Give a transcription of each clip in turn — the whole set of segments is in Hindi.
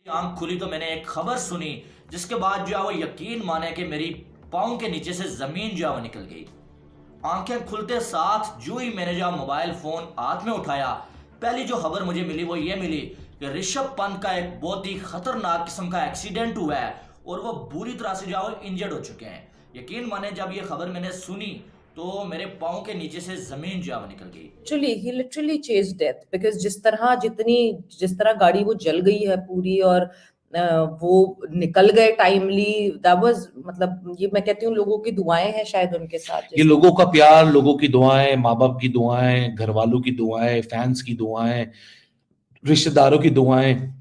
आंख खुली तो मैंने एक खबर सुनी, जिसके बाद जो है वो यकीन माने कि मेरी पाँव के नीचे से जमीन जो है वो निकल गई। आंखें खुलते साथ जो ही मैंने जो मोबाइल फोन हाथ में उठाया, पहली जो खबर मुझे मिली वो ये मिली कि ऋषभ पंत का एक बहुत ही खतरनाक किस्म का एक्सीडेंट हुआ है और वो बुरी तरह से जो है इंजर्ड हो चुके हैं। यकीन माने जब ये खबर मैंने सुनी तो मेरे पाँव के नीचे से जमीन जो है वो निकल गई। He literally chased death because जिस तरह गाड़ी वो जल गई है पूरी, और वो निकल गए टाइमली। दैट वाज, मतलब ये मैं कहती हूँ लोगों की दुआएं हैं शायद उनके साथ। ये लोगों का प्यार, लोगों की दुआएं, माँ बाप की दुआएं, घर वालों की दुआएं, फैंस की दुआएं, रिश्तेदारों की दुआएं,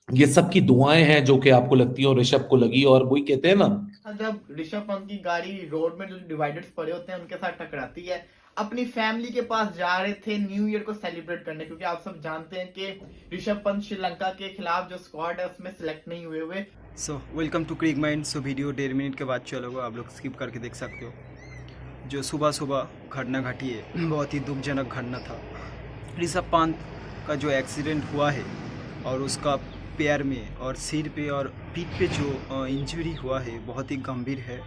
ये सब की दुआएं हैं जो कि आपको लगती है और ऋषभ को लगी। और वही कहते हैं ना, जब ऋषभ पंत की गाड़ी रोड में जो डिवाइडर्स पड़े होते हैं उनके साथ टकराती है, अपनी फैमिली के पास जा रहे थे न्यू ईयर को सेलिब्रेट करने, क्योंकि आप सब जानते हैं कि ऋषभ पंत श्रीलंका के खिलाफ जो स्क्वाड है उसमें सिलेक्ट नहीं हुए। So welcome to Crick Mind. So video 1.5 minute के बाद चलोगा, आप लोग स्किप करके देख सकते हो। जो सुबह सुबह घटना घटी है, बहुत ही दुखजनक घटना था। ऋषभ पंत का जो एक्सीडेंट हुआ है और उसका पैर में और सिर पे और पीठ पे जो इंजरी हुआ है बहुत ही गंभीर है।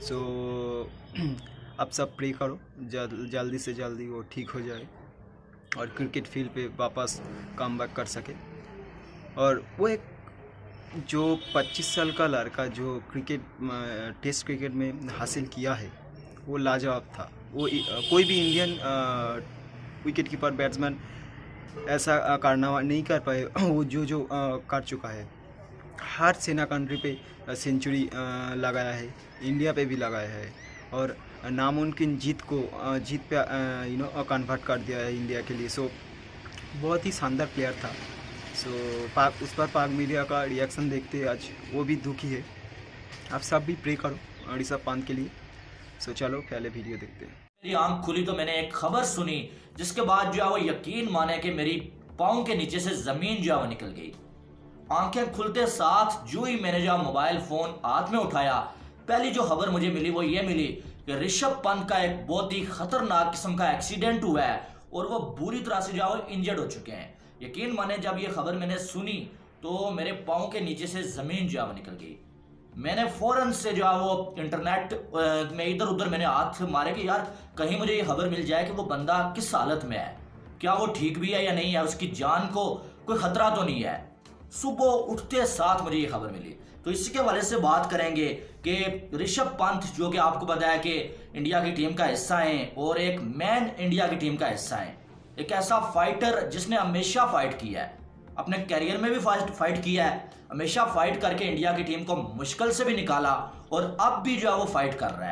सो आप सब प्रे करो जल्दी से जल्दी वो ठीक हो जाए और क्रिकेट फील्ड पे वापस कम बैक कर सके। और वो एक जो 25 साल का लड़का जो टेस्ट क्रिकेट में हासिल किया है वो लाजवाब था। वो कोई भी इंडियन विकेट कीपर बैट्समैन ऐसा कारनामा नहीं कर पाए वो जो कर चुका है। हर सेना कंट्री पे सेंचुरी लगाया है, इंडिया पे भी लगाया है और नामुमकिन जीत पे कन्वर्ट कर दिया है इंडिया के लिए। सो बहुत ही शानदार प्लेयर था। सो उस पर पाक मीडिया का रिएक्शन देखते आज वो भी दुखी है। आप सब भी प्रे करो ऋषभ पंत के लिए। सो चलो पहले वीडियो देखते हैं। मेरी आंख खुली तो मैंने एक खबर सुनी, जिसके बाद जो है वो यकीन माने कि मेरी पाँव के नीचे से जमीन जो है वो निकल गई। आंखें खुलते साथ जो ही मैंने जो मोबाइल फोन हाथ में उठाया, पहली जो खबर मुझे मिली वो ये मिली कि ऋषभ पंत का एक बहुत ही खतरनाक किस्म का एक्सीडेंट हुआ है और वो बुरी तरह से जो है वो इंजर्ड हो चुके हैं। यकीन माने जब ये खबर मैंने सुनी तो मेरे पाँव के नीचे से जमीन जो है वो निकल गई। मैंने फौरन से जो है वो इंटरनेट में इधर उधर मैंने हाथ मारे कि यार कहीं मुझे ये खबर मिल जाए कि वो बंदा किस हालत में है, क्या वो ठीक भी है या नहीं है, उसकी जान को कोई खतरा तो नहीं है। सुबह उठते साथ मुझे ये खबर मिली, तो इसी के हवाले से बात करेंगे कि ऋषभ पंत जो कि आपको पता है कि इंडिया की टीम का हिस्सा है और एक मैन इंडिया की टीम का हिस्सा है, एक ऐसा फाइटर जिसने हमेशा फाइट किया है, अपने कैरियर में भी फाइट किया है, हमेशा फाइट करके इंडिया की टीम को मुश्किल से भी निकाला और अब भी जो है वो फाइट कर रहा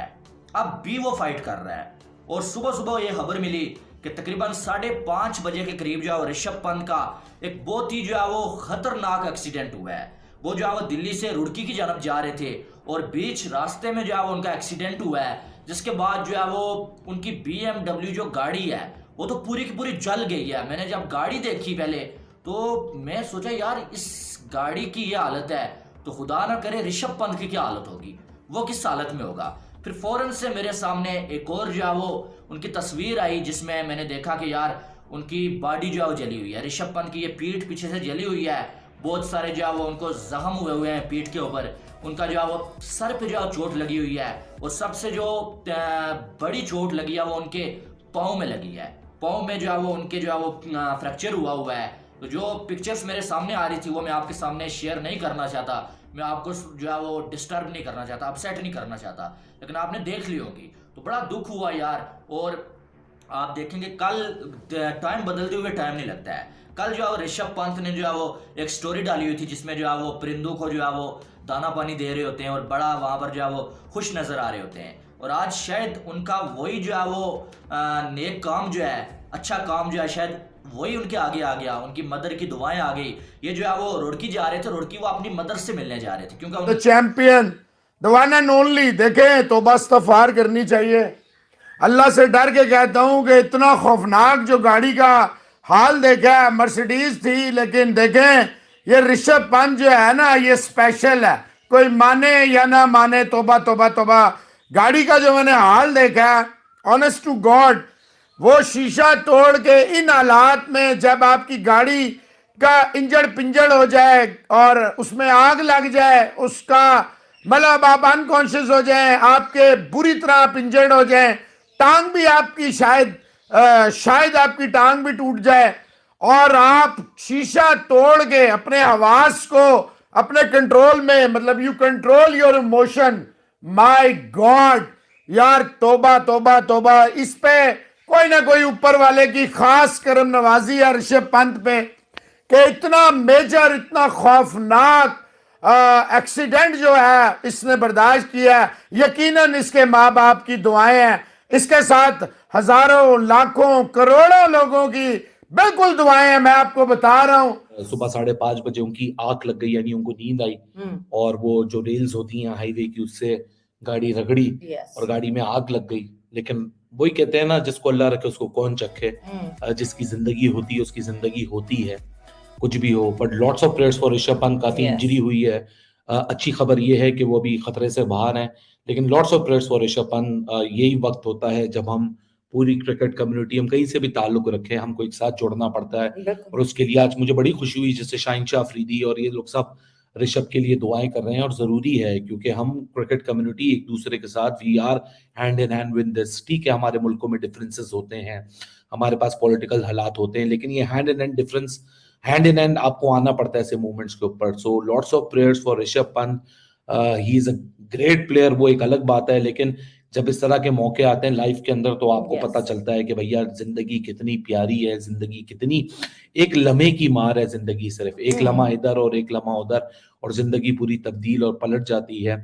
है। और सुबह सुबह ये खबर मिली कि तकरीबन 5:30 बजे के करीब जो है वो ऋषभ पंत का एक बहुत ही जो है वो खतरनाक एक्सीडेंट हुआ है। वो जो है वो दिल्ली से रुड़की की जानब जा रहे थे और बीच रास्ते में जो है वो उनका एक्सीडेंट हुआ है, जिसके बाद जो है वो उनकी BMW जो गाड़ी है वो तो पूरी की पूरी जल गई है। मैंने जब गाड़ी देखी पहले तो मैं सोचा यार इस गाड़ी की ये हालत है तो खुदा ना करे ऋषभ पंत की क्या हालत होगी, वो किस हालत में होगा। फिर फौरन से मेरे सामने एक और जो है वो उनकी तस्वीर आई, जिसमें मैंने देखा कि यार उनकी बॉडी जो है वो जली हुई है। ऋषभ पंत की ये पीठ पीछे से जली हुई है, बहुत सारे जो है वो उनको जख्म हुए हैं पीठ के ऊपर, उनका जो है वो सर पे जो है चोट लगी हुई है और सबसे जो बड़ी चोट लगी है वो उनके पाँव में लगी है। पाँव में जो है वो उनके जो है वो फ्रैक्चर हुआ है। तो जो पिक्चर्स मेरे सामने आ रही थी वो मैं आपके सामने शेयर नहीं करना चाहता, मैं आपको जो है वो डिस्टर्ब नहीं करना चाहता, अपसेट नहीं करना चाहता, लेकिन आपने देख ली होगी तो बड़ा दुख हुआ यार। और आप देखेंगे कल टाइम बदलते हुए टाइम नहीं लगता है। कल जो है वो ऋषभ पंत ने जो है वो एक स्टोरी डाली हुई थी जिसमें जो है वो परिंदों को जो है वो दाना पानी दे रहे होते हैं और बड़ा वहाँ पर जो है वो खुश नजर आ रहे होते हैं। और आज शायद उनका वही जो है वो नेक काम जो है, अच्छा काम जो है, शायद वही उनके आगे आ गया, उनकी मदर की दुआएं आ गई। ये जो है वो रुड़की जा रहे थे, रुड़की वो अपनी मदर से मिलने जा रहे थे क्योंकि champion the one and only. देखें तो बस इस्तगफार करनी चाहिए। अल्लाह से डर के कहता हूं कि इतना खौफनाक जो गाड़ी का हाल देखा है, मर्सिडीज थी, लेकिन देखें ये ऋषभ पंत जो है ना ये स्पेशल है, कोई माने या ना माने, तोबा तोबा तोबा। गाड़ी का जो मैंने हाल देखा है, ऑनेस्ट टू गॉड, वो शीशा तोड़ के इन हालात में जब आपकी गाड़ी का इंजड़ पिंजड़ हो जाए और उसमें आग लग जाए, उसका मतलब आप अनकॉन्शियस हो जाएं, आपके बुरी तरह आप इंजर्ड हो जाएं, टांग भी आपकी शायद आपकी टांग भी टूट जाए और आप शीशा तोड़ के अपने हवास को अपने कंट्रोल में, मतलब you control your emotion. My God यार, तौबा तौबा तौबा। इस पे कोई ना कोई ऊपर वाले की खास करम नवाजी है ऋषभ पंत पे कि इतना मेजर, इतना खौफनाक एक्सीडेंट जो है इसने बर्दाश्त किया है। यकीनन इसके माँ बाप की दुआएं हैं, इसके साथ हजारों लाखों करोड़ों लोगों की बिल्कुल दुआएं हैं। मैं आपको बता रहा हूं, सुबह 5:30 बजे उनकी आंख लग गई, यानी उनको नींद आई और वो जो रेल्स होती हैं हाईवे की, उससे गाड़ी रगड़ी और गाड़ी में आग लग गई। लेकिन वही कहते हैं ना, जिसको अल्लाह रखे उसको कौन चखे। जिसकी जिंदगी होती है उसकी जिंदगी होती है, कुछ भी हो। But lots of prayers for Rishabh Pant. काफी इंजरी हुई है। अच्छी खबर ये है कि वो अभी खतरे से बाहर हैं, लेकिन lots of prayers for Rishabh Pant. यही वक्त होता है जब हम पूरी क्रिकेट कम्युनिटी, हम कहीं से भी ताल्लुक रखें, हमको एक साथ जोड़ना पड़ता है। और उसके लिए आज मुझे बड़ी खुशी हुई, जैसे शाहीन शाह अफरीदी और ये लोग सब ऋषभ के लिए दुआएं कर रहे हैं। और जरूरी है, क्योंकि हम क्रिकेट कम्युनिटी एक दूसरे के साथ, we are hand in hand with this. ठीक है, हमारे मुल्कों में डिफरेंसेस होते हैं, हमारे पास पॉलिटिकल हालात होते हैं, लेकिन ये hand in hand difference, hand in hand आपको आना पड़ता है ऐसे मूवमेंट्स के ऊपर। So lots of prayers for Rishabh Pant. He is a great player, वो एक अलग बात है, लेकिन जब इस तरह के मौके आते हैं लाइफ के अंदर तो आपको पता चलता है कि भैया जिंदगी कितनी प्यारी है, जिंदगी कितनी एक लम्हे की मार है। जिंदगी सिर्फ एक लम्हा इधर और एक लम्हा उधर, और जिंदगी पूरी तब्दील और पलट जाती है।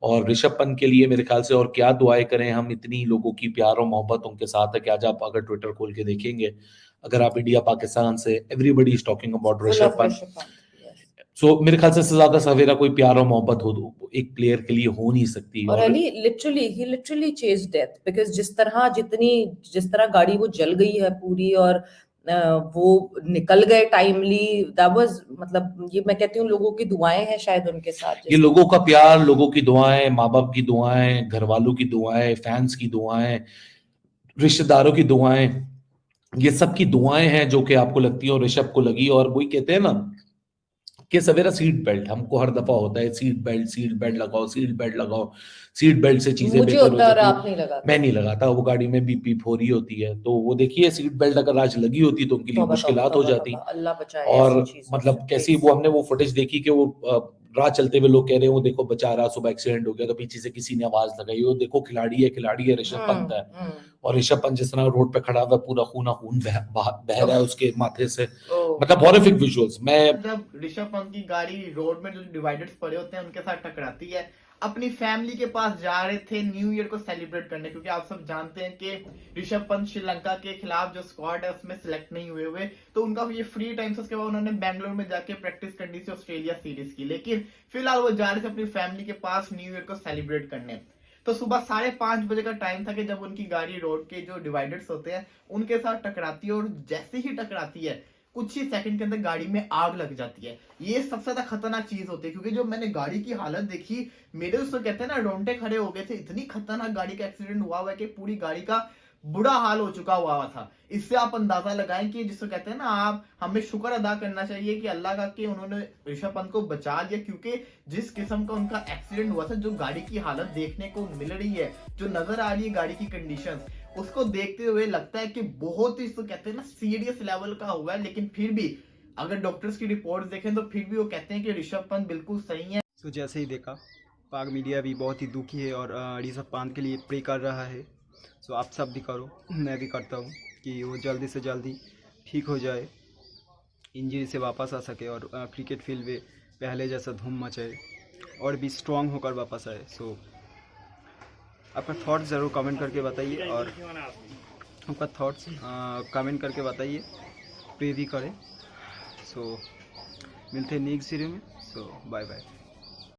और ऋषभ पंत के लिए मेरे ख्याल से और क्या दुआएं करें हम, इतनी लोगों की प्यार और मोहब्बत उनके साथ है कि आज आप अगर ट्विटर खोल के देखेंगे, अगर आप इंडिया पाकिस्तान से, everybody is talking about Rishabh Pant. So मेरे ख्याल से ज्यादा सवेरा कोई प्यार और मोहब्बत हो एक प्लेयर के लिए हो नहीं सकती। और ही लिटरली चेज डेथ, बिकॉज जिस तरह गाड़ी वो जल गई है पूरी और वो निकल गए टाइमली, दैट वाज, मतलब ये मैं कहती हूँ लोगों की दुआएं हैं शायद उनके साथ। ये लोगों का प्यार, लोगों की दुआएं, माँ बाप की दुआएं, घर वालों की दुआएं, फैंस की दुआएं, रिश्तेदारों की दुआएं, ये सब की दुआएं हैं जो कि आपको लगती है और ऋषभ को लगी। और वही कहते हैं ना कि सवेरा सीट बेल्ट, हमको हर दफा होता है सीट बेल्ट लगाओ, सीट बेल्ट लगाओ, सीट बेल्ट से चीजें मुझे होता है और आप नहीं लगाते। मैं नहीं लगाता, वो गाड़ी में बीप बीप हो रही होती है। तो वो देखिए, सीट बेल्ट अगर आज लगी होती तो उनके लिए मुश्किलात हो जाती। अल्लाह बचाए। और मतलब कैसी वो, हमने वो फुटेज देखी कि वो राह चलते हुए लोग कह रहे हैं वो देखो बेचारा सुबह एक्सीडेंट हो गया, तो पीछे से किसी ने आवाज लगाई, वो देखो खिलाड़ी है, ऋषभ पंत है। और ऋषभ पंत जिस तरह रोड पे खड़ा हुआ, पूरा खून बह रहा है उसके माथे से, मतलब हॉरिफिक विजुअल्स। जब ऋषभ पंत की गाड़ी रोड में जो डिवाइडर्स पड़े होते हैं उनके साथ टकराती है, अपनी फैमिली के पास जा रहे थे न्यू ईयर को सेलिब्रेट करने, क्योंकि आप सब जानते हैं कि ऋषभ पंत श्रीलंका के खिलाफ जो स्क्वाड है उसमें सिलेक्ट नहीं हुए, तो उनका ये फ्री टाइम से उसके बाद उन्होंने बेंगलोर में जाके प्रैक्टिस करनी थी ऑस्ट्रेलिया सीरीज की। लेकिन फिलहाल वो जा रहे थे अपनी फैमिली के पास न्यू ईयर को सेलिब्रेट करने। तो सुबह 5:30 बजे का टाइम था कि जब उनकी गाड़ी रोड के जो डिवाइडर्स होते हैं उनके साथ टकराती है, और जैसे ही टकराती है कुछ ही सेकंड के अंदर गाड़ी में आग लग जाती है। ये सबसे ज्यादा खतरनाक चीज होती है, क्योंकि जो मैंने गाड़ी की हालत देखी, मेरे उसको कहते हैं ना रोंगटे खड़े हो गए थे। इतनी खतरनाक गाड़ी का एक्सीडेंट हुआ है कि पूरी गाड़ी का बुरा हाल हो चुका हुआ था। इससे आप अंदाजा लगाएं कि जिसको कहते हैं ना, आप हमें शुक्र अदा करना चाहिए कि अल्लाह का कि उन्होंने ऋषभ पंत को बचा लिया, क्योंकि जिस किस्म का उनका एक्सीडेंट हुआ था, जो गाड़ी की हालत देखने को मिल रही है, जो नजर आ रही है गाड़ी की कंडीशन, उसको देखते हुए लगता है कि बहुत ही इसको कहते हैं ना सीरियस लेवल का हुआ है। लेकिन फिर भी अगर डॉक्टर्स की रिपोर्ट देखें तो फिर भी वो कहते हैं कि ऋषभ पंत बिल्कुल सही है। तो जैसे ही देखा, पाक मीडिया भी बहुत ही दुखी है और ऋषभ पंत के लिए प्रे कर रहा है। सो आप सब भी करो, मैं भी करता हूँ कि वो जल्दी से जल्दी ठीक हो जाए, इंजरी से वापस आ सके और क्रिकेट फील्ड में पहले जैसा धूम मचाए और भी स्ट्रॉन्ग होकर वापस आए। सो आपका थॉट्स ज़रूर कमेंट करके बताइए, और आपका थॉट्स कमेंट करके बताइए, प्रे भी करें। सो मिलते हैं नेक्स्ट वीडियो में। सो बाय बाय।